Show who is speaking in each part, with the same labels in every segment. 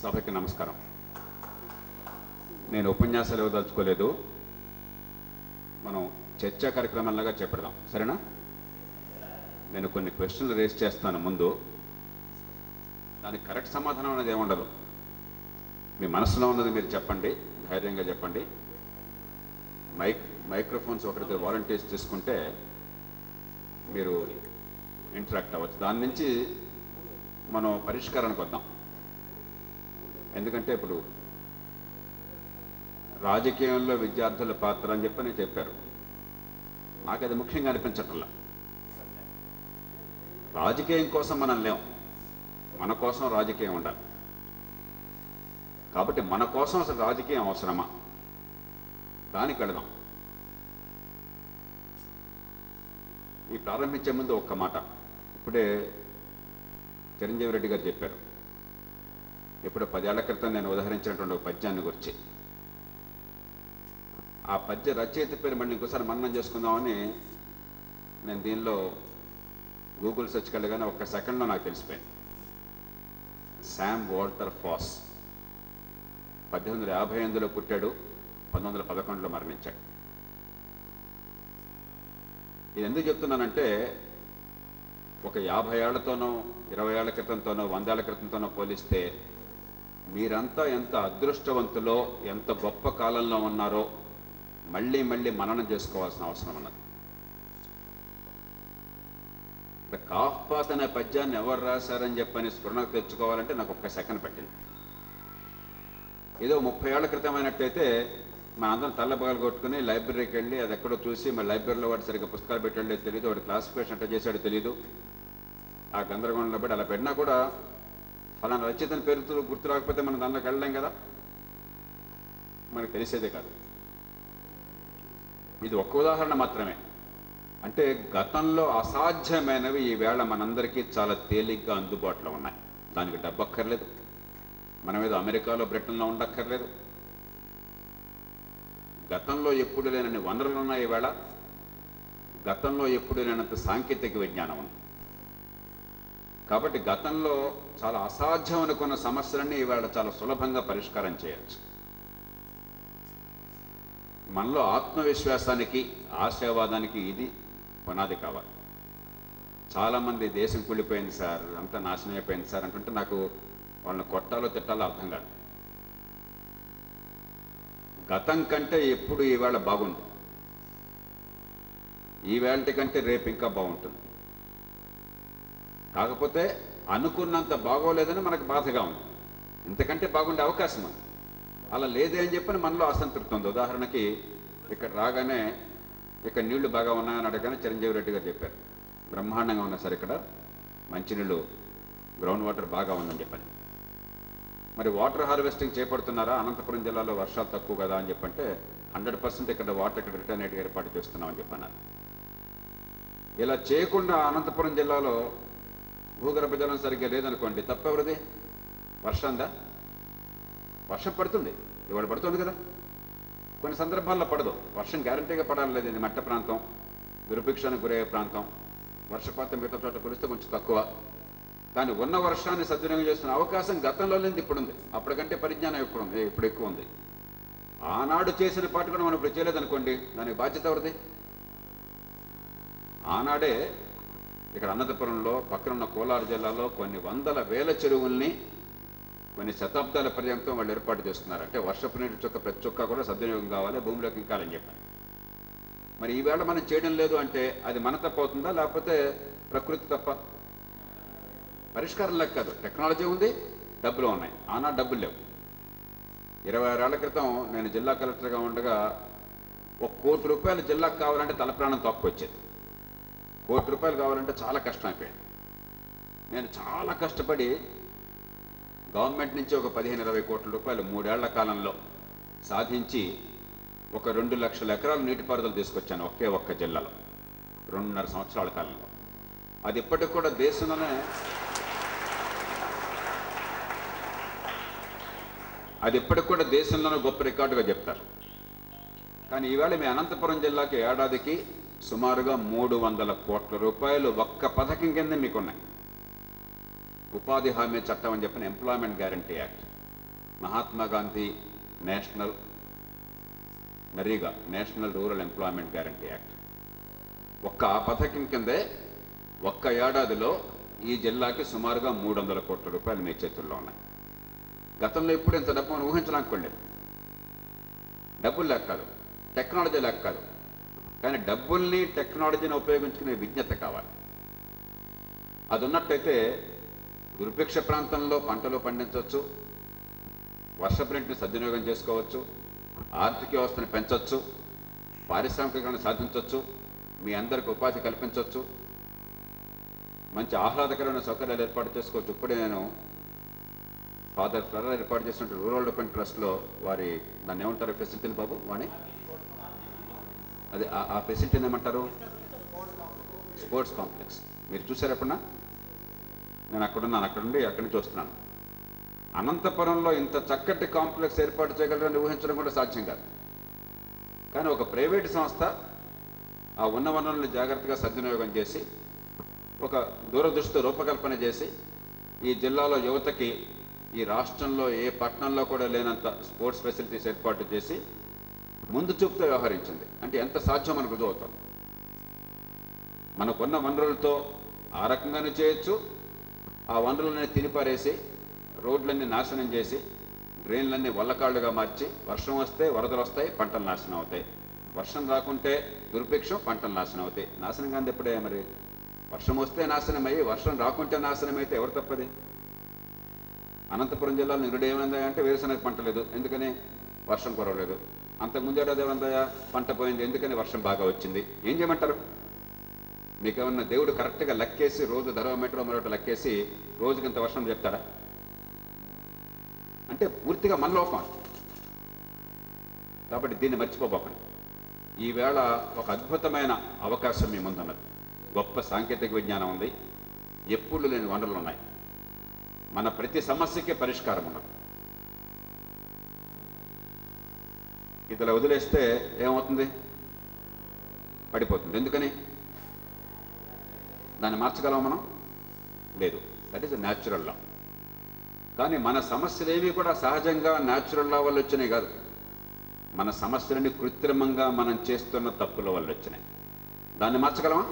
Speaker 1: సభకి నమస్కారం. నేను ఉపన్యాసాలు ఇవ్వదలుచుకోలేదు, మనం చర్చా కార్యక్రమాలుగా చేపడదాం, సరేనా? నేను కొన్ని క్వశ్చన్లు రేస్ చేస్తాను ముందు, దానికి కరెక్ట్ సమాధానం అనేది ఏముండదు. మీ మనసులో ఉన్నది మీరు చెప్పండి, ధైర్యంగా చెప్పండి. మైక్రోఫోన్స్ ఒకరితో వాలంటీర్స్ తీసుకుంటే మీరు ఇంటరాక్ట్ అవ్వచ్చు. దాని నుంచి మనం పరిష్కారానికి వద్దాం. ఎందుకంటే ఇప్పుడు రాజకీయంలో విద్యార్థుల పాత్ర అని చెప్పని చెప్పారు, నాకు అది ముఖ్యంగా అనిపించట్లా. రాజకీయం కోసం మనం లేం, మన కోసం రాజకీయం ఉండాలి. కాబట్టి మన కోసం అసలు రాజకీయం అవసరమా, దానికి వెళదాం. ఈ ప్రారంభించే ముందు ఒక్క మాట, ఇప్పుడే చిరంజీవి రెడ్డి గారు చెప్పారు, ఇప్పుడు 10 ఏళ్ల క్రితం నేను ఉదహరించినటువంటి ఒక పద్యాన్ని గురించి. ఆ పద్య రచయిత పేరు మళ్ళీ ఇంకోసారి మననం చేసుకుందామని నేను దీనిలో గూగుల్ సెర్చ్కి వెళ్ళగానే ఒక్క సెకండ్లో నాకు తెలిసిపోయింది. శామ్ వాల్టర్ ఫాస్ 1858లో పుట్టాడు, 1911లో మరణించాడు. ఇది ఎందుకు చెప్తున్నానంటే, ఒక 50 ఏళ్లతోనో 20 ఏళ్ల క్రితంతోనో 100 ఏళ్ల క్రితంతోనో పోలిస్తే మీరంతా ఎంత అదృష్టవంతులో, ఎంత గొప్ప కాలంలో ఉన్నారో మళ్ళీ మళ్ళీ మననం చేసుకోవాల్సిన అవసరం ఉన్నది. కాఫ్పాత్ అనే పద్యాన్ని ఎవరు రాశారని చెప్పని స్ఫురణకు తెచ్చుకోవాలంటే నాకు ఒక్క సెకండ్ పట్టింది. ఏదో 30 ఏళ్ల క్రితమైనట్టయితే మన అందరం తల్లబగలు కొట్టుకుని లైబ్రరీకి వెళ్ళి అది ఎక్కడో చూసి మన లైబ్రరీలో వాడు సరిగ్గా పుస్తకాలు పెట్టాడో తెలియదు, వాడు క్లాసిఫికేషన్ అట్లా చేశాడో తెలియదు, ఆ గందరగోళంలో పెట్టి అలా పెట్టినా కూడా ఫలానా రచయితని పేరుతో గుర్తు రాకపోతే మనం దానిలోకి వెళ్ళలేం కదా, మనకు తెలిసేదే కాదు. ఇది ఒక్క ఉదాహరణ మాత్రమే. అంటే గతంలో అసాధ్యమైనవి ఈవేళ మనందరికీ చాలా తేలిగ్గా అందుబాటులో ఉన్నాయి. దానికి డబ్బు అక్కర్లేదు, మనం ఏదో అమెరికాలో బ్రిటన్లో ఉండక్కర్లేదు. గతంలో ఎప్పుడు లేనన్ని వనరులు ఉన్నాయి ఈవేళ, గతంలో ఎప్పుడు లేనంత సాంకేతిక విజ్ఞానం ఉంది. కాబట్టి గతంలో చాలా అసాధ్యం అనుకున్న సమస్యలన్నీ ఈవేళ చాలా సులభంగా పరిష్కారం చేయొచ్చు. మనలో ఆత్మవిశ్వాసానికి, ఆశావాదానికి ఇది పునాది కావాలి. చాలామంది దేశం కూలిపోయింది సార్, అంతా నాశనం అయిపోయింది సార్ అంటుంటే నాకు వాళ్ళని కొట్టాలో తిట్టాలో అర్థం కాదు. గతం కంటే ఎప్పుడు ఈవేళ బాగుంది, ఈవేళటి కంటే రేపు ఇంకా బాగుంటుంది. కాకపోతే అనుకున్నంత బాగోలేదని మనకు బాధగా ఉంది, ఇంతకంటే బాగుండే అవకాశం ఉంది. అలా లేదే అని చెప్పని మనలో అసంతృప్తి ఉంది. ఉదాహరణకి ఇక్కడ రాగానే ఇక్కడ నీళ్లు బాగా ఉన్నాయని అడగానే చిరంజీవి రెడ్డి గారు చెప్పారు, బ్రహ్మాండంగా ఉన్నాయి సార్, ఇక్కడ మంచినీళ్ళు గ్రౌండ్ వాటర్ బాగా ఉందని చెప్పని. మరి వాటర్ హార్వెస్టింగ్ చేపడుతున్నారా, అనంతపురం జిల్లాలో వర్షాలు తక్కువ కదా అని చెప్పంటే 100% ఇక్కడ వాటర్ ఇక్కడ రిటర్న్ ఏర్పాటు చేస్తున్నామని చెప్పన్నారు. ఇలా చేయకుండా అనంతపురం జిల్లాలో భూగర్భ జలం సరిగ్గా లేదనుకోండి, తప్పెవరిది? వర్షందా? వర్షం పడుతుంది, ఇవాళ పడుతుంది కదా, కొన్ని సందర్భాల్లో పడదు. వర్షం గ్యారంటీగా పడాలి లేదు, ఇది మట్ట ప్రాంతం, దుర్భిక్షానికి గురయ్యే ప్రాంతం, వర్షపాతం మిగతా చోట కొలిస్తే కొంచెం తక్కువ. కానీ ఉన్న వర్షాన్ని సద్వినియోగం చేస్తున్న అవకాశం గతంలో లేనిది ఇప్పుడుంది, అప్పటికంటే పరిజ్ఞానం ఇప్పుడు ఎక్కువ ఉంది. ఆనాడు చేసిన పాటు కూడా మనం ఇప్పుడు చేయలేదనుకోండి, దానికి బాధ్యత ఎవరిది? ఆనాడే ఇక్కడ అనంతపురంలో పక్కనున్న కోలారు జిల్లాలో కొన్ని వందల వేల చెరువుల్ని కొన్ని శతాబ్దాల పర్యంతం వాళ్ళు ఏర్పాటు చేస్తున్నారు. అంటే వర్షపు నీటి చుక్క ప్రతి చుక్క కూడా సద్వినియోగం కావాలి, భూమిలోకి ఇంకాలని చెప్పారు. మరి ఈవేళ మనం చేయడం లేదు అంటే అది మన తప్ప అవుతుందా, లేకపోతే ప్రకృతి తప్ప? పరిష్కారం లేక కాదు, టెక్నాలజీ ఉంది, డబ్బులు ఉన్నాయి. ఆనాడు డబ్బులు లేవు. 26 ఏళ్ల క్రితం నేను జిల్లా కలెక్టర్గా ఉండగా ₹1 కోటి జిల్లాకు కావాలంటే తల ప్రాణం తక్కువచ్చేది. ₹1 కోటి కావాలంటే చాలా కష్టం అయిపోయింది. నేను చాలా కష్టపడి గవర్నమెంట్ నుంచి ఒక 15-20 కోట్ల రూపాయలు 3 ఏళ్ల కాలంలో సాధించి ఒక 2 లక్షల ఎకరాలు నీటిపారుదల తీసుకొచ్చాను ఒక్క జిల్లాలో 2.5 సంవత్సరాల కాలంలో. అది ఇప్పటికి కూడా దేశంలోనే గొప్ప రికార్డుగా చెప్తారు. కానీ ఈవేళ మీ అనంతపురం జిల్లాకి ఏడాదికి సుమారుగా 300 కోట్ల రూపాయలు ఒక్క పథకం కింద మీకున్నాయి. ఉపాధి హామీ చట్టం అని చెప్పిన employment guarantee act. Mahatma Gandhi national NREGA national rural employment guarantee act. ఒక్క ఆ పథకం కిందే ఒక్క ఏడాదిలో ఈ జిల్లాకి సుమారుగా 300 కోట్ల రూపాయలు మీ చేతుల్లో ఉన్నాయి. గతంలో ఎప్పుడు ఇంత డబ్బు మనం ఊహించలేకపోండి. డబ్బులు లేక కాదు, టెక్నాలజీ లేక కాదు, కానీ డబ్బుల్ని టెక్నాలజీని ఉపయోగించుకునే విజ్ఞత కావాలి. అది ఉన్నట్టయితే దుర్భిక్ష ప్రాంతంలో పంటలు పండించవచ్చు, వర్షపు నీటిని సద్వినియోగం చేసుకోవచ్చు, ఆర్థిక వ్యవస్థను పెంచవచ్చు, పారిశ్రామికీకరణ సాధించవచ్చు, మీ అందరికి ఉపాధి కల్పించవచ్చు, మంచి ఆహ్లాదకరమైన సౌకర్యాలు ఏర్పాటు చేసుకోవచ్చు. ఇప్పుడే నేను ఫాదర్ ఫ్లవర్ ఏర్పాటు చేసినట్టు రూరల్ డెవలప్మెంట్ ట్రస్ట్లో వారి దాన్ని ఏమంటారు ఫెసిలిటీని బాబు వాణి, అది ఆ ఫెసిలిటీని ఏమంటారు? Sports complex. మీరు చూసారు ఎప్పుడన్నా? నేను అక్కడున్నాను, అక్కడుండి అక్కడి నుంచి వస్తున్నాను. అనంతపురంలో ఇంత చక్కటి కాంప్లెక్స్ ఏర్పాటు చేయగలరని ఊహించడం కూడా సాధ్యం కాదు. కానీ ఒక ప్రైవేటు సంస్థ ఆ ఉన్న వనరులను జాగ్రత్తగా సద్వినియోగం చేసి ఒక దూరదృష్టితో రూపకల్పన చేసి ఈ జిల్లాలో యువతకి ఈ రాష్ట్రంలో ఏ పట్టణంలో కూడా లేనంత స్పోర్ట్స్ ఫెసిలిటీస్ ఏర్పాటు చేసి ముందు చూపుతో వ్యవహరించింది. అంటే ఎంత సాధ్యం మనకు రుజువు అవుతుంది. మనకున్న వనరులతో ఆ రకంగానే చేయొచ్చు. ఆ వనరులన్నీ తినిపారేసి రోడ్లన్నీ నాశనం చేసి డ్రైన్లన్నీ వల్లకాళ్ళుగా మార్చి వర్షం వస్తే వరదలు వస్తాయి, పంటలు నాశనం అవుతాయి. వర్షం రాకుంటే దుర్భిక్షం, పంటలు నాశనం అవుతాయి. నాశనం కాదు ఎప్పుడే మరి. వర్షం వస్తే నాశనమయ్యి వర్షం రాకుంటే నాశనమైతే ఎవరు తప్పది? అనంతపురం జిల్లాలో నిరుడు ఏమైందా అంటే వేరుశనగ పంట లేదు, ఎందుకని? వర్షం కురవలేదు. అంతకుముందు ఏడాది ఏమైందా? పంట పోయింది, ఎందుకని? వర్షం బాగా వచ్చింది. ఏం చేయమంటారు? మీకేమన్నా దేవుడు కరెక్ట్గా లెక్కేసి రోజు ధర్మమీటరో మరొకటి లెక్కేసి రోజుకింత వర్షం చెప్తాడా? అంటే పూర్తిగా మన లోపం. కాబట్టి దీన్ని మర్చిపోబోకండి. ఈవేళ ఒక అద్భుతమైన అవకాశం మీ ముందున్నది. గొప్ప సాంకేతిక విజ్ఞానం ఉంది, ఎప్పుడు లేని వనరులు ఉన్నాయి, మన ప్రతి సమస్యకి పరిష్కారం ఉన్నది. ఇదిలా వదిలేస్తే ఏమవుతుంది? పడిపోతుంది. ఎందుకని? దాన్ని మార్చగలం మనం? లేదు. That is natural law. కానీ మన సమస్యలేవి కూడా సహజంగా న్యాచురల్ లా వల్ల వచ్చినాయి కాదు. మన సమస్యలని కృత్రిమంగా మనం చేస్తున్న తప్పుల వల్ల వచ్చినాయి. దాన్ని మార్చగలమా?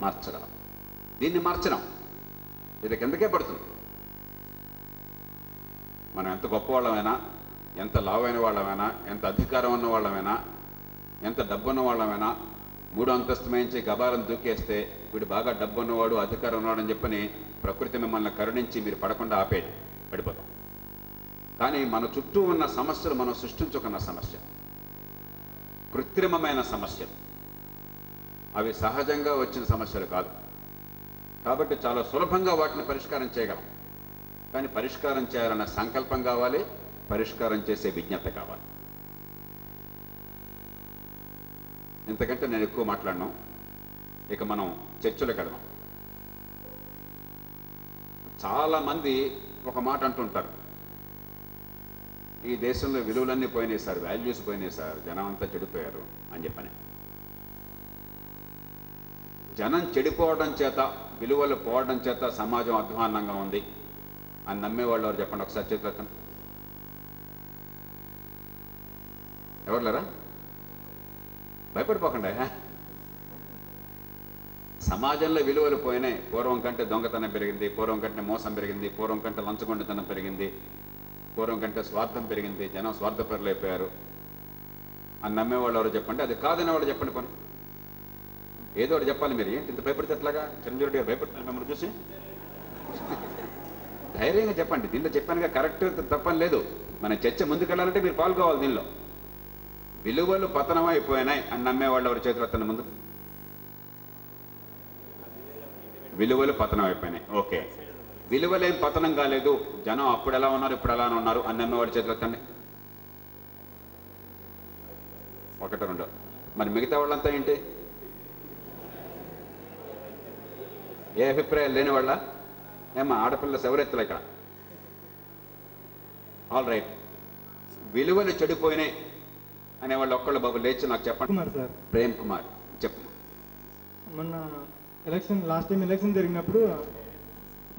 Speaker 1: మార్చగలం. దీన్ని మార్చడం ఇది కిందకే పడుతుంది. మనం ఎంత గొప్పవాళ్ళమైనా, ఎంత లావైన వాళ్ళమైనా, ఎంత అధికారం ఉన్న వాళ్ళమైనా, ఎంత డబ్బు ఉన్న వాళ్ళమైనా, 3వ అంతస్తు మేంచి గబాలను దూకేస్తే వీడు బాగా డబ్బు ఉన్నవాడు, అధికారం ఉన్నవాడు అని చెప్పని ప్రకృతి మిమ్మల్ని కరుణించి మీరు పడకుండా ఆపేది, పడిపోతాం. కానీ మన చుట్టూ ఉన్న సమస్యలు మనం సృష్టించుకున్న సమస్య, కృత్రిమమైన సమస్యలు, అవి సహజంగా వచ్చిన సమస్యలు కాదు. కాబట్టి చాలా సులభంగా వాటిని పరిష్కారం చేయగలం. కానీ పరిష్కారం చేయాలన్న సంకల్పం కావాలి, పరిష్కారం చేసే విజ్ఞత కావాలి. ఇంతకంటే నేను ఎక్కువ మాట్లాడను. ఇక మనం చర్చలకు వెళ్దాం. చాలామంది ఒక మాట అంటుంటారు, ఈ దేశంలో విలువలన్నీ పోయినాయి సార్, వాల్యూస్ పోయినాయి సార్, జనం అంతా చెడిపోయారు అని చెప్పని. జనం చెడిపోవడం చేత, విలువలు పోవడం చేత సమాజం అధ్వాన్నంగా ఉంది అని నమ్మేవాళ్ళు ఎవరు చెప్పండి ఒకసారి చేతులెత్తండి. ఎవరు లేరా? భయపడిపోకండి. సమాజంలో విలువలు పోయినాయి. పూర్వం కంటే దొంగతనం పెరిగింది, పూర్వం కంటే మోసం పెరిగింది, పూర్వం కంటే లంచగొండితనం పెరిగింది, పూర్వం కంటే స్వార్థం పెరిగింది, జనం స్వార్థపరులు అయిపోయారు అని నమ్మేవాళ్ళు ఎవరు చెప్పండి. అది కాదని వాళ్ళు చెప్పండి. పని ఏదో ఒకటి చెప్పాలి. మీరు ఏంటి ఇంత భయపడితే ఎట్లాగా? చిరంజీవి గారు భయపడుతున్నారు మిమ్మల్ని చూసి. ధైర్యంగా చెప్పండి. దీనిలో చెప్పానుగా, కరెక్ట్ తప్పని లేదు. మన చర్చ ముందుకెళ్ళాలంటే మీరు పాల్గొవాలి. దీనిలో విలువలు పతనమైపోయినాయి అని నమ్మేవాళ్ళు ఎవరు చేతులు ఎత్తండి ముందు. విలువలు పతనం అయిపోయినాయి. ఓకే, విలువలేం పతనం కాలేదు, జనం అప్పుడు ఎలా ఉన్నారు ఇప్పుడు ఎలా ఉన్నారు అని నమ్మేవాడు చేతులు ఎత్తండి. 1 2. మరి మిగతా వాళ్ళంతా ఏంటి? ఏ అభిప్రాయాలు లేని వాళ్ళ? ఏమా ఆడపిల్ల ఎవరెత్తలే ఇక్కడ? All right. విలువలు చెడిపోయినాయి అనేవాళ్ళు ఒక్కళ్ళు బాబు లేచి నాకు చెప్పండి.
Speaker 2: సార్
Speaker 1: ప్రేమ్ కుమార్ చెప్పు.
Speaker 2: మొన్న లాస్ట్ టైం ఎలక్షన్ జరిగినప్పుడు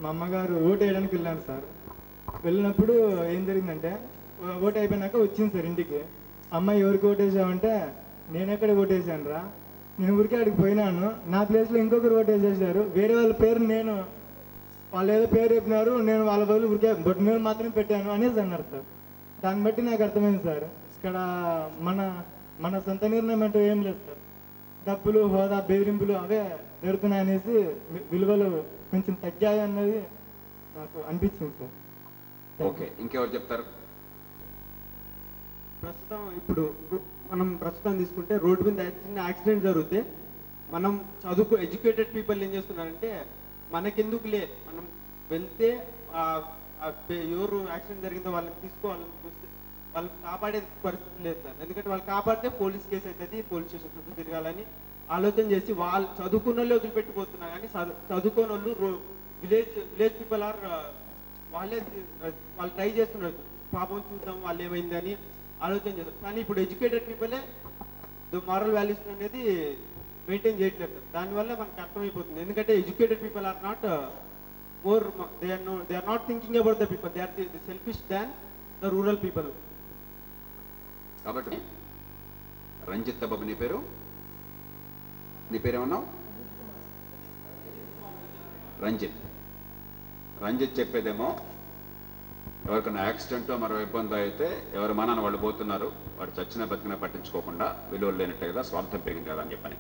Speaker 2: మా అమ్మగారు ఓటు వేయడానికి వెళ్ళాను సార్. వెళ్ళినప్పుడు ఏం జరిగిందంటే ఓటు అయిపోయినాక వచ్చింది సార్ ఇంటికి. అమ్మాయి ఎవరికి ఓటేసావంటే నేను ఎక్కడ ఓటేసాను రా, నేను ఊరికే అడిగి పోయినాను, నా ప్లేస్లో ఇంకొకరు ఓటేసేసారు, వేరే వాళ్ళ పేరు నేను వాళ్ళు ఏదో పేరు చెప్పినారు, నేను వాళ్ళ బదులు ఊరికే బొట్టు మీద మాత్రమే పెట్టాను అనేసి అన్నారు సార్. దాన్ని బట్టి నాకు అర్థమైంది సార్, ఇక్కడ మన మన సొంత నిర్ణయం అంటూ ఏం లేదు సార్. డబ్బులు, హోదా, బెదిరింపులు అవే జరుగుతున్నాయనేసి విలువలు కొంచెం తగ్గాయి అన్నది నాకు అనిపించింది సార్.
Speaker 1: ఓకే, ఇంకెవరు చెప్తారు?
Speaker 3: ప్రస్తుతం ఇప్పుడు మనం ప్రస్తుతం తీసుకుంటే రోడ్డు మీద చిన్న యాక్సిడెంట్ జరిగితే మనం ఎడ్యుకేటెడ్ పీపుల్ ఏం చేస్తున్నారంటే మనకెందుకులే, మనం వెళ్తే ఎవరు యాక్సిడెంట్ జరిగిందో వాళ్ళని తీసుకోవాలని చూస్తే వాళ్ళు కాపాడే పరిస్థితి లేదు సార్. ఎందుకంటే వాళ్ళు కాపాడితే పోలీస్ కేసు అవుతుంది, పోలీస్ స్టేషన్ చుట్టూ తిరగాలని ఆలోచన చేసి వాళ్ళు చదువుకున్న వాళ్ళు వదిలిపెట్టిపోతున్నారు. కానీ చదువుకోని వాళ్ళు విలేజ్ పీపుల్ ఆర్ వాళ్ళు ట్రై చేస్తున్నారు, పాపం చూద్దాం వాళ్ళు ఏమైందని ఆలోచన చేస్తారు. కానీ ఇప్పుడు ఎడ్యుకేటెడ్ పీపులే మారల్ వాల్యూస్ అనేది మెయింటైన్ చేయట్లేదు సార్. దానివల్ల మనకు అర్థమైపోతుంది. ఎందుకంటే educated people are not more they are not thinking about the people, they are the selfish than the rural people.
Speaker 1: కాబట్టి రంజిత్ బాబు, నీ పేరు, నీ పేరేమన్నావు? రంజిత్ చెప్పేదేమో ఎవరికైనా యాక్సిడెంటో మరో ఇబ్బంది అయితే ఎవరి మానాన్ని వాళ్ళు పోతున్నారు, వాడు చచ్చిన బతికిన పట్టించుకోకుండా విలువలు లేనట్టే కదా, స్వార్థం పెరిగింది కదా అని చెప్పని.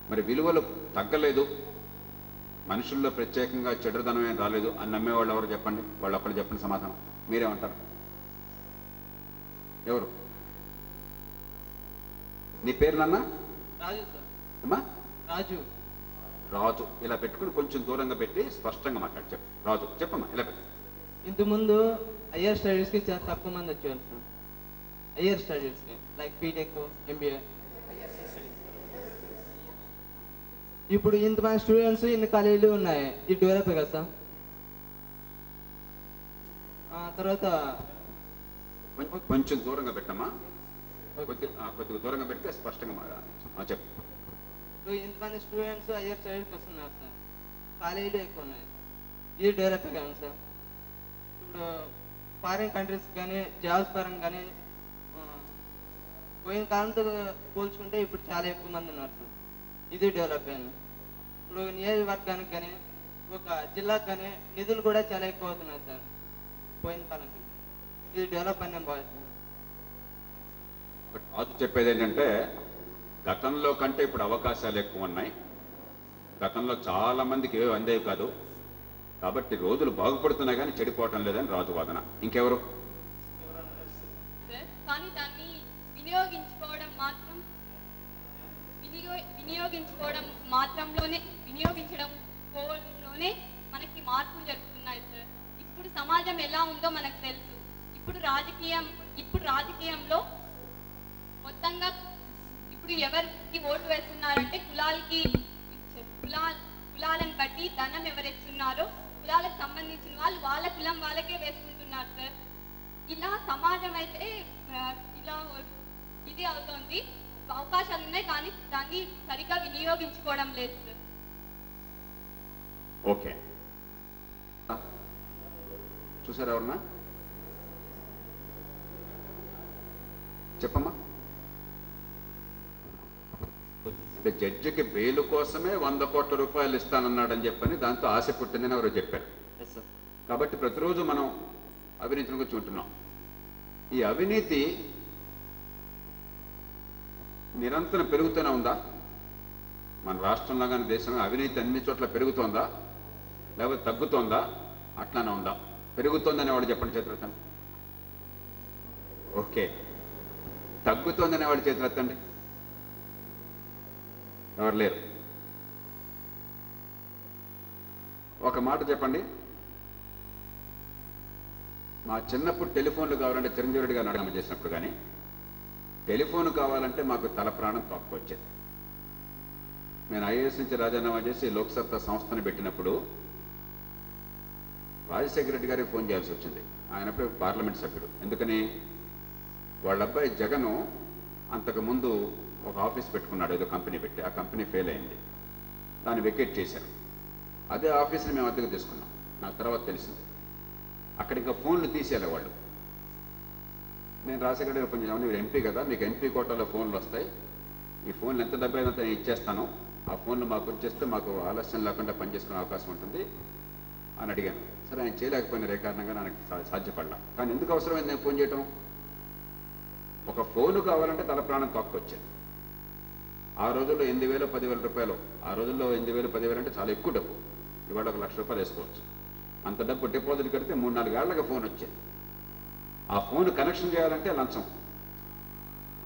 Speaker 1: మరి విలువలు తగ్గలేదు, మనుషుల్లో ప్రత్యేకంగా చెడుదనం ఏం రాలేదు అని నమ్మేవాళ్ళు ఎవరు చెప్పండి? వాళ్ళు ఒక్కళ్ళు చెప్పండి సమాధానం. మీరేమంటారు? ఎవరు? నీ పేరు నాన్న?
Speaker 4: రాజు సార్.
Speaker 1: అమ్మా
Speaker 4: రాజు.
Speaker 1: ఇలా పెట్టుకుని కొంచెం దూరంగా పెట్టి స్పష్టంగా మాట్లాడి చెప్పు. రాజు చెప్పమ్మా, ఇలా పెట్టు.
Speaker 4: ఇంతకుముందు హయ్యర్ స్టడీస్కి చాలా తక్కువ మంది వచ్చేవారు సార్. హయ్యర్ స్టడీస్కి లైక్ బీటెక్, ఎంబీఏ. ఇప్పుడు ఇంతమంది స్టూడెంట్స్, ఇన్ని కాలేజీలు ఉన్నాయి, ఇది డెవలప్ కదా సార్. తర్వాత
Speaker 1: కొంచెం దూరంగా పెట్టమ్మా, కొద్దిగా దూరంగా పెడితే స్పష్టంగా చెప్పు.
Speaker 4: ఇప్పుడు ఇంతమంది స్టూడెంట్స్ హయ్యర్ స్టడీస్కి వస్తున్నారు సార్, కాలేజీలు ఎక్కువ ఉన్నాయి, ఇది డెవలప్ కదా సార్. ఇప్పుడు ఫారిన్ కంట్రీస్ కానీ జాబ్స్ పరంగా కానీ పోయిన కాలంతో పోల్చుకుంటే ఇప్పుడు చాలా ఎక్కువ మంది ఉన్నారు సార్, ఇది డెవలప్ అయింది. ఇప్పుడు నియోజకవర్గానికి కానీ ఒక జిల్లాకు కానీ నిధులు కూడా చాలా ఎక్కువ అవుతున్నాయి సార్ పోయిన కాలంకి, ఇది డెవలప్ అని నేను భావిస్తాను.
Speaker 1: రాజు చెప్పేది ఏంటంటే గతంలో కంటే ఇప్పుడు అవకాశాలు ఎక్కువ ఉన్నాయి, గతంలో చాలా మందికి ఏవి అందేవి కాదు, కాబట్టి రోజులు బాగుపడుతున్నాయి కానీ చెడిపోవటం లేదని రాజు వాదన. ఇంకెవరు?
Speaker 5: కానీ దాన్ని వినియోగించడం పోవడంలోనే మనకి మార్పులు జరుగుతున్నాయి సార్. ఇప్పుడు సమాజం ఎలా ఉందో మనకు తెలుసు. ఇప్పుడు రాజకీయంలో మొత్తంగా ఇప్పుడు ఎవరికి ఓటు వేస్తున్నారంటే కులాలను బట్టి ధనం ఎవరిస్తున్నారో కులాలకు సంబంధించిన వాళ్ళు వాళ్ళ కులం వాళ్ళకే వేసుకుంటున్నారు సార్. ఇలా సమాజం అయితే ఇలా ఇది అవుతోంది. అవకాశాలు ఉన్నాయి కానీ దాన్ని సరిగ్గా వినియోగించుకోవడం లేదు సార్.
Speaker 1: ఓకే, చూసారా ఎవరన్నా? చెప్పమ్మా. అంటే జడ్జికి బెయిల్ కోసమే 100 కోట్ల రూపాయలు ఇస్తానన్నాడని చెప్పని దాంతో ఆశ పుట్టిందని ఎవరో చెప్పారు. కాబట్టి ప్రతిరోజు మనం అవినీతిని గురించి ఉంటున్నాం. ఈ అవినీతి నిరంతరం పెరుగుతూనే ఉందా? మన రాష్ట్రంలో కానీ దేశంలో అవినీతి అన్ని చోట్ల పెరుగుతోందా లేకపోతే తగ్గుతోందా? అట్లానే ఉందా? పెరుగుతోందని వాడు చెప్పండి చేతులెత్తండి. ఓకే, తగ్గుతోందని వాడి చేతులెత్తండి. ఎవరు లేరు? ఒక మాట చెప్పండి. మా చిన్నప్పుడు టెలిఫోన్లు కావాలంటే చిరంజీవి రెడ్డి గారిని అడగమ చేసినప్పుడు కానీ టెలిఫోన్ కావాలంటే మాకు తల ప్రాణం తక్కువచ్చేది. నేను ఐఏఎస్ నుంచి రాజీనామా చేసి లోక్సత్తా సంస్థను పెట్టినప్పుడు రాజశేఖర రెడ్డి గారికి ఫోన్ చేయాల్సి వచ్చింది. ఆయనపై పార్లమెంట్ సభ్యుడు. ఎందుకని? వాళ్ళ అబ్బాయి జగను అంతకుముందు ఒక ఆఫీస్ పెట్టుకున్నాడు, ఏదో కంపెనీ పెట్టి. ఆ కంపెనీ ఫెయిల్ అయింది, దాన్ని వెకేట్ చేశారు. అదే ఆఫీస్ని మేము అద్దెకు తీసుకున్నాం. నాకు తర్వాత తెలిసింది. అక్కడ ఇంకా ఫోన్లు తీసేయాలి వాళ్ళు. నేను రాజశేఖర కొంచెం మీరు ఎంపీ కదా, మీకు ఎంపీ కోటాలో ఫోన్లు వస్తాయి, ఈ ఫోన్లు ఎంత డబ్బు అయినా నేను ఇచ్చేస్తాను, ఆ ఫోన్లు మాకు వచ్చేస్తే మాకు ఆలస్యం లేకుండా పనిచేసుకునే అవకాశం ఉంటుంది అని అడిగాను. సరే ఆయన చేయలేకపోయినారు, ఏ కారణంగా నాకు సాధ్యపడలా. కానీ ఎందుకు అవసరమైంది నేను ఫోన్ చేయటం? ఒక ఫోను కావాలంటే తల ప్రాణం తొక్కొచ్చేది. ఆ రోజుల్లో 8,000 10,000 రూపాయలు, ఆ రోజుల్లో 8,000 10,000 అంటే చాలా ఎక్కువ డబ్బు. ఇవాళ 1,00,000 రూపాయలు వేసుకోవచ్చు. అంత డబ్బు డిపాజిట్ కడితే 3-4 ఏళ్లగా ఫోన్ వచ్చేది. ఆ ఫోన్ కనెక్షన్ చేయాలంటే లంచం,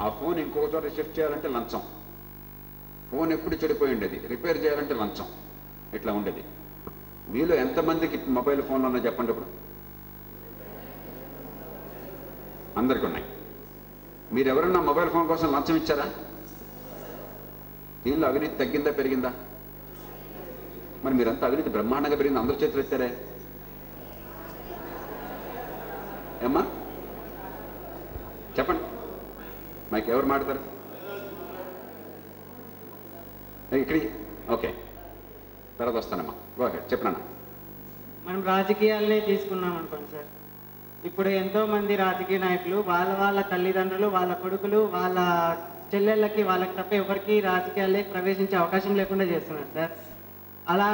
Speaker 1: ఆ ఫోన్ ఇంకొక చోట షిఫ్ట్ చేయాలంటే లంచం, ఫోన్ ఎప్పుడు చెడిపోయి ఉండేది రిపేర్ చేయాలంటే లంచం, ఇట్లా ఉండేది. మీలో ఎంతమందికి మొబైల్ ఫోన్లు ఉన్నాయో చెప్పండి. ఇప్పుడు అందరికీ ఉన్నాయి. మీరు ఎవరన్నా మొబైల్ ఫోన్ కోసం లంచం ఇచ్చారా? దీనిలో అవినీతి తగ్గిందా పెరిగిందా? మరి మీరంతా అవినీతి బ్రహ్మాండంగా పెరిగింది, అందరి చేతులు ఎత్తారే ఏమ్మా? చెప్పండి, మైక్ ఎవరు మాడతారు? ఇక్కడికి ఓకే, తర్వాత వస్తానమ్మా. ఓకే చెప్పనన్నా.
Speaker 6: మనం రాజకీయాలనే తీసుకున్నాం అనుకోండి సార్, ఇప్పుడు ఎంతో మంది రాజకీయ నాయకులు వాళ్ళ తల్లిదండ్రులు, వాళ్ళ కొడుకులు, వాళ్ళ చెల్లెళ్ళకి, వాళ్ళకి తప్ప ఎవరికి రాజకీయాలే ప్రవేశించే అవకాశం లేకుండా చేస్తున్నారు సార్. అలా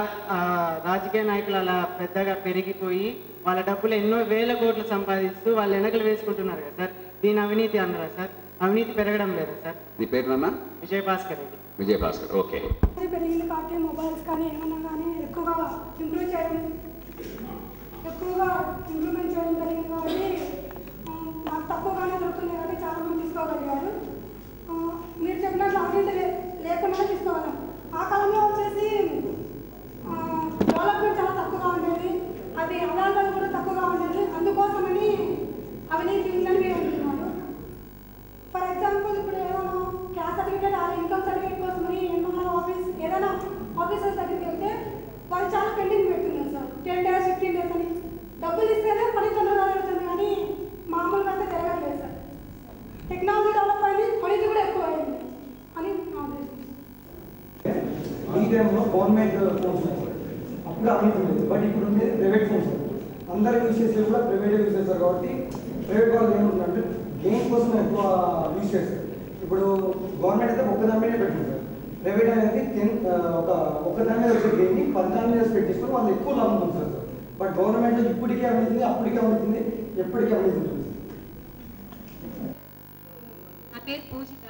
Speaker 6: రాజకీయ నాయకులు అలా పెద్దగా పెరిగిపోయి వాళ్ళ డబ్బులు ఎన్నో వేల కోట్లు సంపాదిస్తూ వాళ్ళు వెనకలు వేసుకుంటున్నారు కదా సార్. దీని అవినీతి అన్నారా సార్? అవినీతి పెరగడం లేదా సార్?
Speaker 1: నీ పేరు నాన్న?
Speaker 6: విజయభాస్కర్ రెడ్డి.
Speaker 1: విజయభాస్కర్, ఓకే.
Speaker 7: పెరిగింది కాబట్టి మొబైల్స్ కానీ ఏమన్నా కానీ ఎక్కువగా ఇంప్రూవ్మెంట్ చేయడం జరిగింది కాబట్టి నాకు తక్కువగానే దొరుకుతుంది కాబట్టి చాలా మంది తీసుకోగలిగారు. మీరు చెప్పినట్లు అవినీతి లేకుండా తీసుకోగలం. ఆ కాలంలో వచ్చేసి డెవలప్మెంట్ చాలా తక్కువగా ఉండేది, అది అదాలతలు కూడా తక్కువగా ఉండేది, అందుకోసమని అవినీతి ఉందని మీరు అంటున్నారు. ఫర్ ఎగ్జాంపుల్ ఇప్పుడు ఏదైనా క్యాస్ట్ సర్టిఫికేట్ ఇన్కమ్ సర్టిఫికేట్ కోసమని ఎంఆర్ఓ ఆఫీస్ ఏదైనా ఆఫీసర్ దగ్గరికి వెళ్తే వాళ్ళు చాలా పెండింగ్ పెడుతున్నారు సార్. 10 days 15 days అని డబ్బులు ఇస్తేనే పని తొందరగా జరుగుతుంది, కానీ మామూలుగా అయితే జరగట్లేదు సార్. టెక్నాలజీ డెవలప్ అయింది, పనిది కూడా ఎక్కువ అయింది అని నా ఉద్దేశం.
Speaker 8: ఈ టైంలో గవర్నమెంట్ ఫోన్స్ అప్పుడు అవినీతి ఉండేది, బట్ ఇప్పుడు ఉండేది ప్రైవేట్ ఫోన్స్. అందరూ యూజ్ చేసేది కూడా ప్రైవేట్ యూజ్ చేస్తారు కాబట్టి ప్రైవేట్ వాళ్ళు ఏముంటుందంటే గేమ్ కోసం ఎక్కువ యూజ్ చేస్తారు. ఇప్పుడు గవర్నమెంట్ అయితే ఒక్కదాని మీదే పెట్టుకుంటారు, ప్రైవేట్ అనేది ఒక్కదాని మీద వచ్చే గేమ్ని 10 మీద స్పెండ్ చేసుకొని వాళ్ళు ఎక్కువ లాభం పొందుతారు సార్. బట్ గవర్నమెంట్ ఇప్పటికే అవినీతి, అప్పటికే అవినీతి, ఎప్పటికీ అవినీతి ఉంటుంది.
Speaker 9: నా పేరు పూజిత.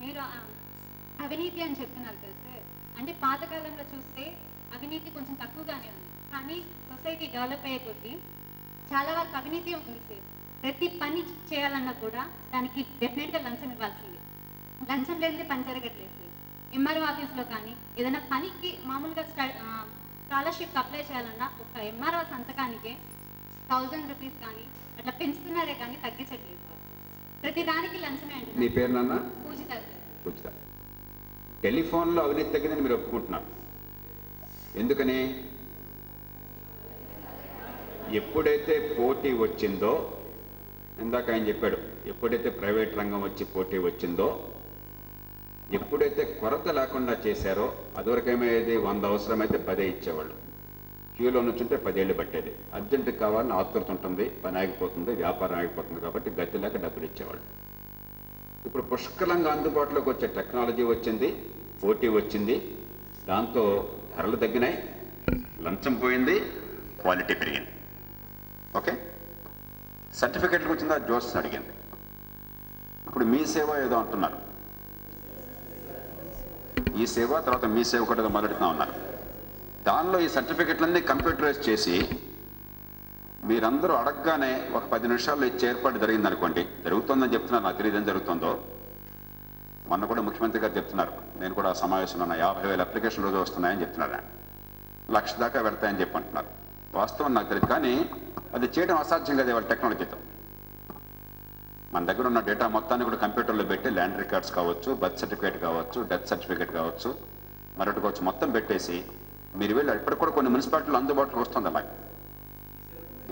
Speaker 9: మీరు అవినీతి అని చెప్తున్నారు కదా సార్, అంటే పాతకాలంలో చూస్తే అవినీతి కొంచెం తక్కువగానే ఉంది, కానీ సొసైటీ డెవలప్ అయ్యే కొద్దీ చాలా వరకు అవినీతి ఉంది సార్. ప్రతి పని చేయాలన్నా కూడా దానికి డెఫినెట్గా లంచం ఇవ్వాల్సిందే. లంచం లేనిదే పని జరగట్లేదు సార్. ఎంఆర్ఓ ఆఫీస్లో కానీ ఏదైనా పనికి మామూలుగా స్కాలర్షిప్ అప్లై చేయాలన్నా ఒక ఎంఆర్ఓ సంతకానికే 1000 రూపీస్ కానీ అట్లా పెంచుతున్నారే కానీ తగ్గించట్లేదు సార్. ప్రతి దానికి లంచమే అంటే.
Speaker 1: నీ పేరు నాన్న?
Speaker 9: పూజిత సార్.
Speaker 1: పూజిత. టెలిఫోన్లో అవినీతి తగ్గిందని మీరు ఒప్పుకుంటున్నారు, ఎందుకని? ఎప్పుడైతే పోటీ వచ్చిందో, ఇందాక ఆయన చెప్పాడు, ఎప్పుడైతే ప్రైవేట్ రంగం వచ్చి పోటీ వచ్చిందో, ఎప్పుడైతే కొరత లేకుండా చేశారో, అదివరకేమయ్యేది 100 అవసరమైతే 10 ఇచ్చేవాళ్ళు, క్యూలో నుంచుంటే 10 ఏళ్ళు పట్టేది. అర్జెంటుగా కావాలని ఆతృత ఉంటుంది, పని ఆగిపోతుంది, వ్యాపారం ఆగిపోతుంది కాబట్టి గతి లేక డబ్బులు ఇచ్చేవాళ్ళు. ఇప్పుడు పుష్కలంగా అందుబాటులోకి వచ్చే టెక్నాలజీ వచ్చింది, పోటీ వచ్చింది, దాంతో ధరలు తగ్గినాయి, లంచం పోయింది, క్వాలిటీ పెరిగింది. ఓకే, సర్టిఫికెట్లకు వచ్చిందా జోస్ అడిగింది. ఇప్పుడు మీ సేవ ఏదో అంటున్నారు, ఈ సేవ తర్వాత మీ సేవ కూడా ఏదో మొదలుడుతూ ఉన్నారు. దానిలో ఈ సర్టిఫికెట్లన్నీ కంప్యూటరైజ్ చేసి మీరందరూ అడగగానే ఒక 10 నిమిషాల్లో ఇచ్చే ఏర్పాటు జరిగింది అనుకోండి. జరుగుతుందని చెప్తున్నారు, నాకు తెలియదు ఏం జరుగుతుందో. మొన్న కూడా ముఖ్యమంత్రి గారు చెప్తున్నారు, నేను కూడా సమావేశంలో ఉన్న 50,000 అప్లికేషన్ రోజు వస్తున్నాయని చెప్తున్నారు, 1,00,000 దాకా వెళ్తాయని చెప్పి అంటున్నారు. వాస్తవం నాకు తెలియదు, కానీ అది చేయడం అసాధ్యం కదా వాళ్ళ టెక్నాలజీతో. మన దగ్గర ఉన్న డేటా మొత్తాన్ని కూడా కంప్యూటర్లో పెట్టి ల్యాండ్ రికార్డ్స్ కావచ్చు, బర్త్ సర్టిఫికేట్ కావచ్చు, డెత్ సర్టిఫికేట్ కావచ్చు, మరొకటి కావచ్చు, మొత్తం పెట్టేసి మీరు వెళ్ళి ఇప్పటికి కూడా కొన్ని మున్సిపాలిటీలు అందుబాటులోకి వస్తుంది. అలా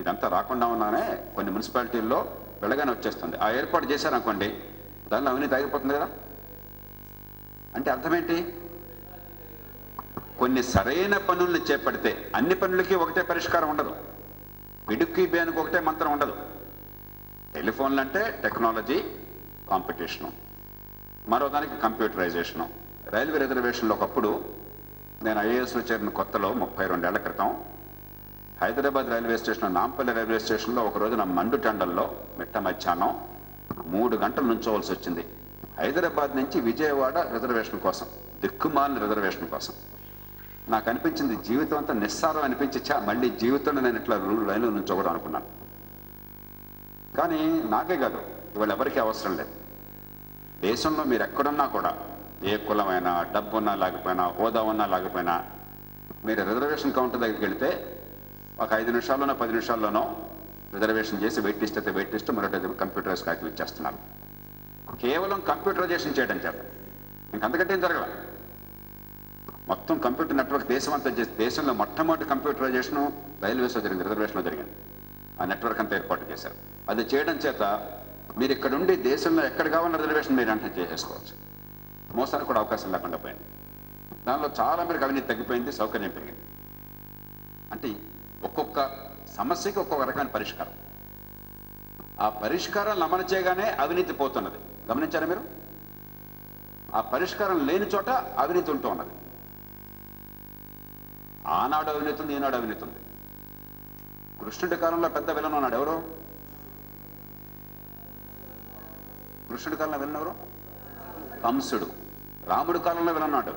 Speaker 1: ఇదంతా రాకుండా ఉన్నానే కొన్ని మున్సిపాలిటీల్లో వెళ్ళగానే వచ్చేస్తుంది. ఆ ఏర్పాటు చేశారనుకోండి, దానిలో అవినీతి ఆగిపోతుంది కదా. అంటే అర్థమేంటి? కొన్ని సరైన పనుల్ని చేపడితే అన్ని పనులకి ఒకటే పరిష్కారం ఉండదు. పిడుక్కి బేనుకు ఒకటే మంత్రం ఉండదు. టెలిఫోన్లు అంటే టెక్నాలజీ, కాంపిటీషను, మరో దానికి కంప్యూటరైజేషను. రైల్వే రిజర్వేషన్లో ఒకప్పుడు నేను ఐఏఎస్లో చేరిన కొత్తలో 32 ఏళ్ల క్రితం Hyderabad railway station, Nampally railway స్టేషన్లో ఒక రోజున మండు టెండల్లో మిట్ట మధ్యాహ్నం 3 గంటలు నుంచోవలసి వచ్చింది. హైదరాబాద్ నుంచి విజయవాడ రిజర్వేషన్ కోసం, దిక్కుమాలిన రిజర్వేషన్ కోసం. నాకు అనిపించింది జీవితం అంతా నిస్సారం అనిపించి, మళ్ళీ జీవితంలో నేను ఇట్లా లైన్లో నుంచోకూడదు అనుకున్నాను. కానీ నాకే కాదు, ఇవాళ ఎవరికీ అవసరం లేదు. దేశంలో మీరు ఎక్కడున్నా కూడా, ఏ కులమైనా, డబ్బు ఉన్నా లేకపోయినా, హోదా ఉన్నా లేకపోయినా, మీరు రిజర్వేషన్ కౌంటర్ దగ్గరికి వెళితే ఒక 5 నిమిషాల్లోనో 10 నిమిషాల్లోనో రిజర్వేషన్ చేసి వెయిట్ లిస్ట్ అయితే వెయిట్ లిస్ట్, మరొక కంప్యూటరైజ్ క్యాల్కులేట్ చేస్తున్నారు. కేవలం కంప్యూటరైజేషన్ చేయడం చేత ఇంకంతకంటే ఏం జరగల. మొత్తం కంప్యూటర్ నెట్వర్క్ దేశం అంతా చేసి, దేశంలో మొట్టమొదటి కంప్యూటరైజేషన్ రైల్వేస్లో జరిగింది, రిజర్వేషన్లో జరిగింది. ఆ నెట్వర్క్ అంతా ఏర్పాటు చేశారు. అది చేయడం చేత మీరు ఇక్కడ ఉండి దేశంలో ఎక్కడ కావాలన్న రిజర్వేషన్ మీరు అంటే చేసేసుకోవచ్చు. మోసానికి కూడా అవకాశం లేకుండా పోయింది. దానిలో చాలా మేరకు అవినీతి తగ్గిపోయింది, సౌకర్యం పెరిగింది. అంటే ఒక్కొక్క సమస్యకి ఒక్కొక్క రకమైన పరిష్కారం. ఆ పరిష్కారాలను అమలు చేయగానే అవినీతి పోతున్నది. గమనించారా మీరు? ఆ పరిష్కారం లేని చోట అవినీతి ఉంటూ ఉన్నది. ఆనాడు అవినీతి ఉంది, ఈనాడు అవినీతి ఉంది. కృష్ణుడి కాలంలో పెద్ద విలన్ ఉన్నాడు. ఎవరు? కృష్ణుడి కాలంలో విలన్ ఎవరు? కంసుడు. రాముడి కాలంలో విలన్ ఉన్నాడు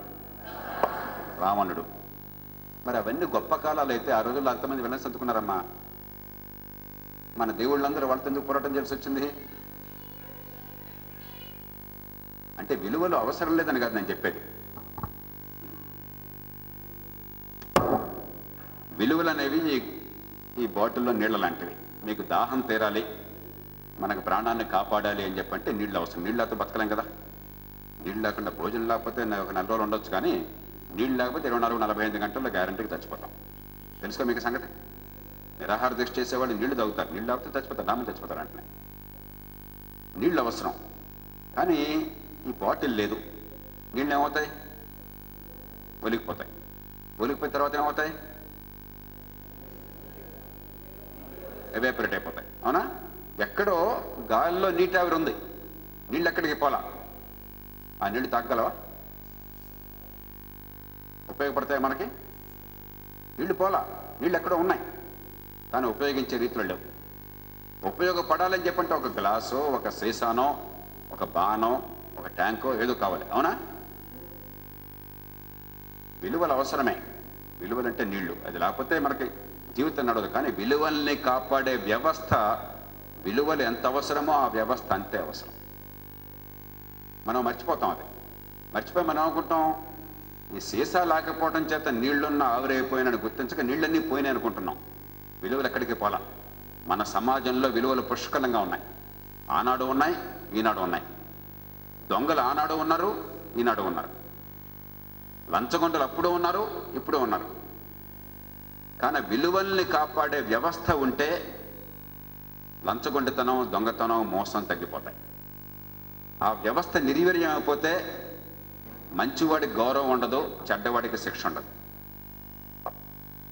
Speaker 1: రావణుడు. మరి అవన్నీ గొప్ప కాలాలు అయితే ఆ రోజుల్లో అంతమంది విలన్స్ ఎందుకున్నారమ్మా? మన దేవుళ్ళందరూ వాళ్ళతో ఎందుకు పోరాటం చేసి వచ్చింది? అంటే విలువలు అవసరం లేదని కాదు నేను చెప్పేది. విలువలు అనేవి ఈ బాటిల్లో నీళ్ళ లాంటివి. మీకు దాహం తీరాలి, మనకు ప్రాణాన్ని కాపాడాలి అని చెప్పంటే నీళ్ళు అవసరం. నీళ్ళు లేకపోతే బతకలేం కదా. నీళ్ళు లేకుండా భోజనం లేకపోతే ఒక 4 రోజులు ఉండొచ్చు, కానీ నీళ్ళు లేకపోతే 24-45 గంటల్లో గ్యారంటీకి చచ్చిపోతాం. తెలుసుకో మీకు సంగతి. నిరాహార దీక్ష చేసేవాళ్ళు నీళ్లు తాగుతారు, నీళ్ళు లేకపోతే చచ్చిపోతారు, డామని చచ్చిపోతారు. అంటే నీళ్ళు అవసరం, కానీ ఈ బాటిల్ లేదు. నీళ్ళు ఏమవుతాయి? ఒలిగిపోతాయి. ఒలిగిపోయిన తర్వాత ఏమవుతాయి? ఎవాపరేట్ అయిపోతాయి. అవునా? ఎక్కడో గాలిలో నీటి ఆవిరి ఉంది, నీళ్ళు ఎక్కడికి పోలా. ఆ నీళ్ళు తాగలవా? ఉపయోగపడతాయి మనకి? నీళ్ళు పోలా, నీళ్ళు ఎక్కడో ఉన్నాయి, కానీ ఉపయోగించే రీతిలో లేవు. ఉపయోగపడాలని చెప్పంటే ఒక గ్లాసో, ఒక సీసానో, ఒక బానో, ఒక ట్యాంకో ఏదో కావాలి. అవునా? విలువలు అవసరమే. విలువలంటే నీళ్లు. అది లేకపోతే మనకి జీవితం నడవదు. కానీ విలువల్ని కాపాడే వ్యవస్థ, విలువలు ఎంత అవసరమో ఆ వ్యవస్థ అంతే అవసరం. మనం మర్చిపోతాం. అది మర్చిపోయి మనం అనుకుంటాం ఈ సీసా లేకపోవడం చేత నీళ్లున్న ఆవిరైపోయినని గుర్తించక నీళ్ళన్నీ పోయినాయి అనుకుంటున్నాం. విలువలు ఎక్కడికి పోలా. మన సమాజంలో విలువలు పుష్కలంగా ఉన్నాయి. ఆనాడు ఉన్నాయి, ఈనాడు ఉన్నాయి. దొంగలు ఆనాడు ఉన్నారు, ఈనాడు ఉన్నారు. లంచగొండలు అప్పుడు ఉన్నారు, ఇప్పుడు ఉన్నారు. కానీ విలువల్ని కాపాడే వ్యవస్థ ఉంటే లంచగొండితనం, దొంగతనం, మోసం తగ్గిపోతాయి. ఆ వ్యవస్థ నిర్వీర్యం అయిపోతే మంచివాడికి గౌరవం ఉండదు, చెడ్డవాడికి శిక్ష ఉండదు.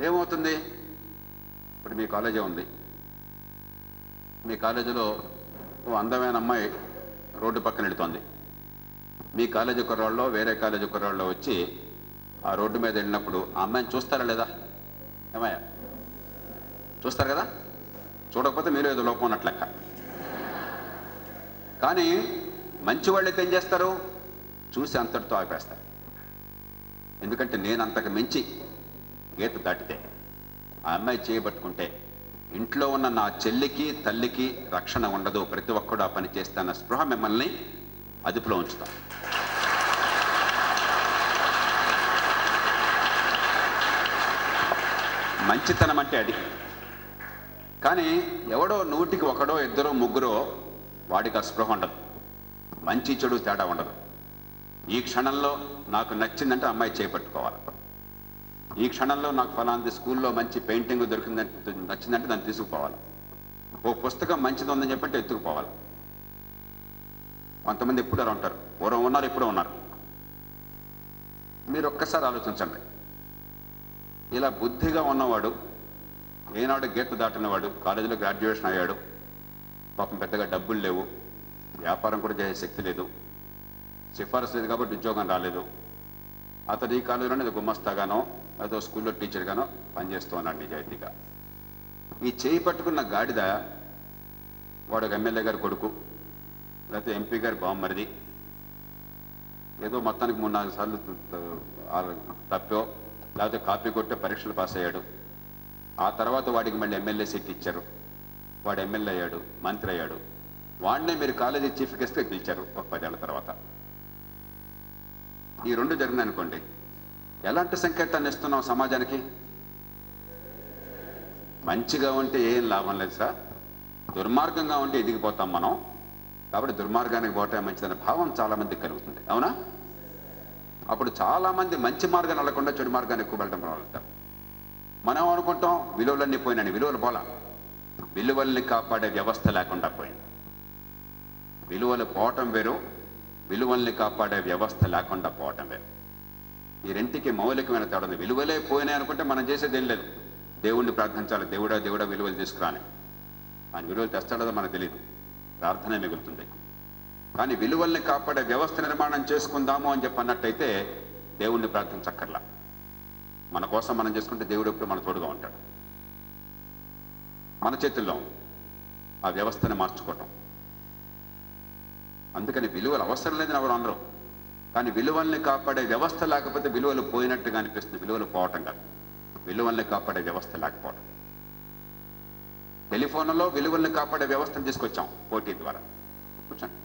Speaker 1: ఏమవుతుంది? ఇప్పుడు మీ కాలేజీ ఉంది. మీ కాలేజీలో ఓ అందమైన అమ్మాయి రోడ్డు పక్కన వెళుతోంది. మీ కాలేజీ కుర్రాళ్ళు వేరే కాలేజీ కుర్రాళ్ళు వచ్చి ఆ రోడ్డు మీద వెళ్ళినప్పుడు ఆ అమ్మాయిని చూస్తారా లేదా? ఏమయ్యా, చూస్తారు కదా. చూడకపోతే మీరు ఏదో లోపం ఉన్నట్లు లెక్క. కానీ మంచివాళ్ళు అయితే ఏం చేస్తారు? చూసి అంతటితో ఆపేస్తారు. ఎందుకంటే నేను అంతకు మించి గీత దాటితే, ఆ అమ్మాయి చేయబట్టుకుంటే ఇంట్లో ఉన్న నా చెల్లికి తల్లికి రక్షణ ఉండదు, ప్రతి ఒక్కడు ఆ పని చేస్తాన్న స్పృహ మిమ్మల్ని అదుపులో ఉంచుతాం. మంచితనం అంటే అది. కానీ ఎవడో 100కి 1, 2, 3 వాడికి ఆ స్పృహ ఉండదు. మంచి చెడు తేడా ఉండదు. ఈ క్షణంలో నాకు నచ్చిందంటే అమ్మాయి చేపట్టుకోవాలి. ఈ క్షణంలో నాకు ఫలాంటి స్కూల్లో మంచి పెయింటింగ్ దొరికిందంటే, నచ్చిందంటే దాన్ని తీసుకుపోవాలి. ఓ పుస్తకం మంచిది ఉందని చెప్పంటే ఎత్తుకుపోవాలి. కొంతమంది ఎప్పుడు అలా ఉంటారు, పూర్వం ఉన్నారు, ఇప్పుడు ఉన్నారు. మీరు ఒక్కసారి ఆలోచించండి. ఇలా బుద్ధిగా ఉన్నవాడు ఏనాడు గీత దాటినవాడు, కాలేజీలో గ్రాడ్యుయేషన్ అయ్యాడు, పాపం పెద్దగా డబ్బులు లేవు, వ్యాపారం కూడా చేసే శక్తి లేదు, సిఫారసు లేదు కాబట్టి ఉద్యోగం రాలేదు. అతడు ఈ కాలేజీలోనే ఏదో గుమస్తాగానో ఏదో స్కూల్లో టీచర్గానో పనిచేస్తూ ఉన్నాడు నిజాయితీగా. ఈ చేయి పట్టుకున్న గాడిద వాడు ఒక ఎమ్మెల్యే గారి కొడుకు, లేకపోతే ఎంపీ గారి బామ్మరిది, ఏదో మొత్తానికి 3-4 సార్లు తప్పో లేకపోతే కాపీ కొట్టే పరీక్షలు పాస్ అయ్యాడు. ఆ తర్వాత వాడికి మళ్ళీ ఎమ్మెల్యే సీట్ ఇచ్చారు, వాడు ఎమ్మెల్యే అయ్యాడు, మంత్రి అయ్యాడు. వాడినే మీరు కాలేజీ చీఫ్ గెస్ట్గా పిలిచారు ఒక 10 ఏళ్ల తర్వాత. ఈ 2 జరిగిందనుకోండి, ఎలాంటి సంకేతాన్ని ఇస్తున్నాం సమాజానికి? మంచిగా ఉంటే ఏం లాభం లేదు సార్, దుర్మార్గంగా ఉంటే ఎదిగిపోతాం మనం, కాబట్టి దుర్మార్గానికి పోవటం మంచిదనే భావం చాలామందికి కలుగుతుంది. అవునా? అప్పుడు చాలామంది మంచి మార్గాన్ని వెళ్ళకుండా చెడు మార్గాన్ని ఎక్కువ వెళ్ళడం వెళ్తారు. మనం అనుకుంటాం విలువలన్నీ పోయినాయి, విలువలు పోలా, విలువల్ని కాపాడే వ్యవస్థ లేకుండా పోయింది. విలువలు పోవటం వేరు, విలువల్ని కాపాడే వ్యవస్థ లేకుండా పోవటం వేరు. ఈ రెంటికి మౌలికమైన తేడా ఉంది. విలువలే పోయినాయి అనుకుంటే మనం చేసేది ఏం లేదు, దేవుణ్ణి ప్రార్థించాలి, దేవుడా దేవుడా విలువలు తీసుకురాని. ఆయన విలువలు తెస్తాడో మనకు తెలియదు, ప్రార్థనే మిగులుతుంది. కానీ విలువల్ని కాపాడే వ్యవస్థ నిర్మాణం చేసుకుందాము అని చెప్పి అన్నట్టయితే దేవుణ్ణి ప్రార్థించక్కర్లా, మన కోసం మనం చేసుకుంటే దేవుడు ఎప్పుడు మన తోడుగా ఉంటాడు. మన చేతుల్లో ఆ వ్యవస్థని మార్చుకోవటం. అందుకని విలువలు అవసరం లేదని ఎవరు అనరు, కానీ విలువల్ని కాపాడే వ్యవస్థ లేకపోతే విలువలు పోయినట్టుగా అనిపిస్తుంది. విలువలు పోవటం కాదు, విలువల్ని కాపాడే వ్యవస్థ లేకపోవడం. టెలిఫోన్లో విలువల్ని కాపాడే వ్యవస్థను తీసుకొచ్చాం పోటీ ద్వారా. కూర్చోండి.